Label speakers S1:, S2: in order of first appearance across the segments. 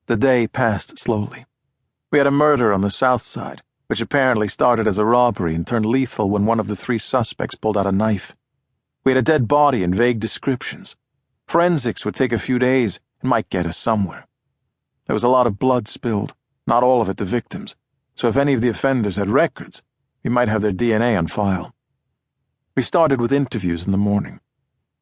S1: The day passed slowly. We had a murder on the south side, which apparently started as a robbery and turned lethal when one of the three suspects pulled out a knife. We had a dead body and vague descriptions. Forensics would take a few days and might get us somewhere. There was a lot of blood spilled, not all of it the victims, so if any of the offenders had records, we might have their DNA on file. We started with interviews in the morning.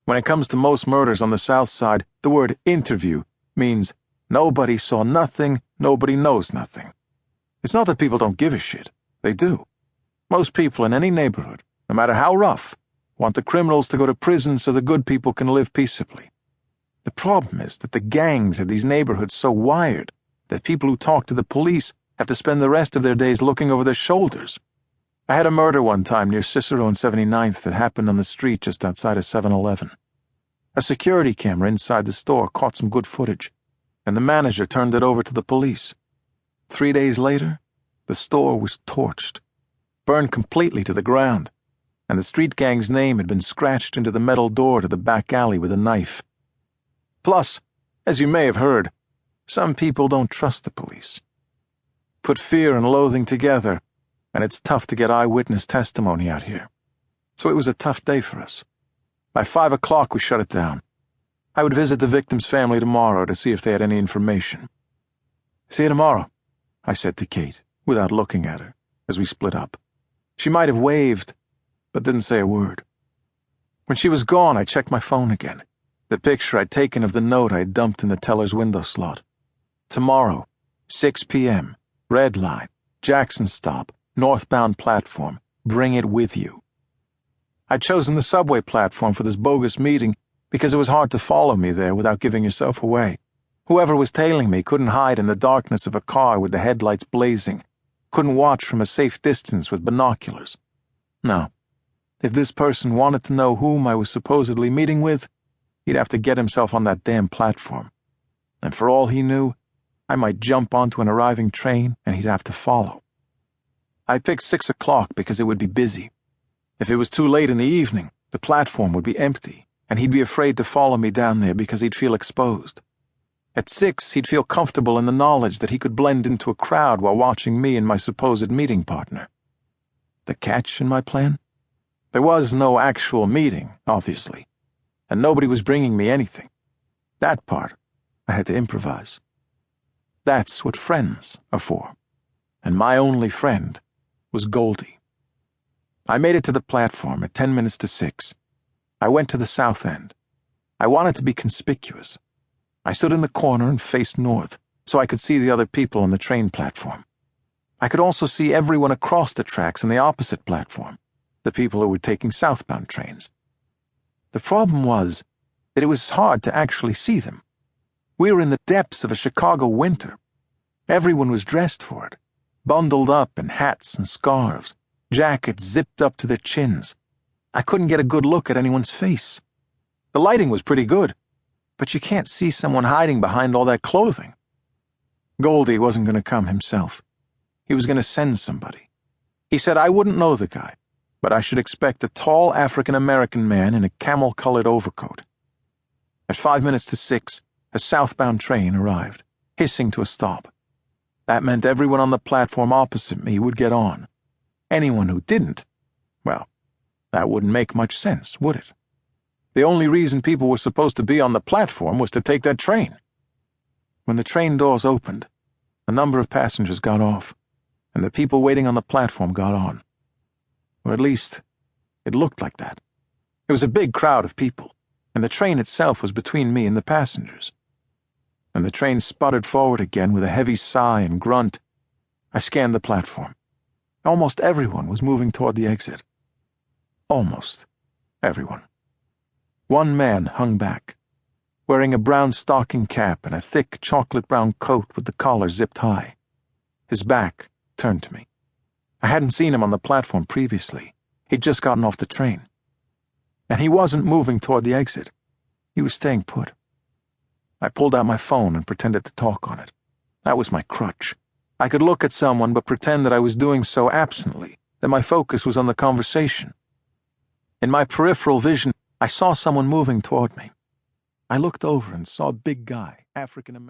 S1: When it comes to most murders on the south side, the word interview means nobody saw nothing, nobody knows nothing. It's not that people don't give a shit. They do. Most people in any neighborhood, no matter how rough, want the criminals to go to prison so the good people can live peaceably. The problem is that the gangs in these neighborhoods so wired that people who talk to the police have to spend the rest of their days looking over their shoulders. I had a murder one time near Cicero and 79th that happened on the street just outside of 7-Eleven. A security camera inside the store caught some good footage, and the manager turned it over to the police. 3 days later, the store was torched, burned completely to the ground, and the street gang's name had been scratched into the metal door to the back alley with a knife. Plus, as you may have heard, some people don't trust the police. Put fear and loathing together, and it's tough to get eyewitness testimony out here. So it was a tough day for us. By 5 o'clock, we shut it down. I would visit the victim's family tomorrow to see if they had any information. "See you tomorrow," I said to Kate, without looking at her, as we split up. She might have waved, but didn't say a word. When she was gone, I checked my phone again, the picture I'd taken of the note I had dumped in the teller's window slot. Tomorrow, 6 p.m., red line, Jackson Stop, northbound platform, bring it with you. I'd chosen the subway platform for this bogus meeting because it was hard to follow me there without giving yourself away. Whoever was tailing me couldn't hide in the darkness of a car with the headlights blazing, couldn't watch from a safe distance with binoculars. No, if this person wanted to know whom I was supposedly meeting with, he'd have to get himself on that damn platform. And for all he knew, I might jump onto an arriving train and he'd have to follow. I picked 6 o'clock because it would be busy. If it was too late in the evening, the platform would be empty, and he'd be afraid to follow me down there because he'd feel exposed. At 6, he'd feel comfortable in the knowledge that he could blend into a crowd while watching me and my supposed meeting partner. The catch in my plan? There was no actual meeting, obviously, and nobody was bringing me anything. That part, I had to improvise. That's what friends are for, and my only friend was Goldie. I made it to the platform at 10 minutes to 6. I went to the south end. I wanted to be conspicuous. I stood in the corner and faced north, so I could see the other people on the train platform. I could also see everyone across the tracks on the opposite platform, the people who were taking southbound trains. The problem was that it was hard to actually see them. We were in the depths of a Chicago winter. Everyone was dressed for it, bundled up in hats and scarves, jackets zipped up to their chins. I couldn't get a good look at anyone's face. The lighting was pretty good, but you can't see someone hiding behind all that clothing. Goldie wasn't going to come himself. He was going to send somebody. He said I wouldn't know the guy, but I should expect a tall African-American man in a camel-colored overcoat. At 5 minutes to 6, a southbound train arrived, hissing to a stop. That meant everyone on the platform opposite me would get on. Anyone who didn't, well, that wouldn't make much sense, would it? The only reason people were supposed to be on the platform was to take that train. When the train doors opened, a number of passengers got off, and the people waiting on the platform got on. Or at least, it looked like that. It was a big crowd of people, and the train itself was between me and the passengers. When the train sputtered forward again with a heavy sigh and grunt, I scanned the platform. Almost everyone was moving toward the exit. Almost everyone. One man hung back, wearing a brown stocking cap and a thick chocolate-brown coat with the collar zipped high. His back turned to me. I hadn't seen him on the platform previously. He'd just gotten off the train. And he wasn't moving toward the exit. He was staying put. I pulled out my phone and pretended to talk on it. That was my crutch. I could look at someone but pretend that I was doing so absently, that my focus was on the conversation. In my peripheral vision, I saw someone moving toward me. I looked over and saw a big guy, African-American.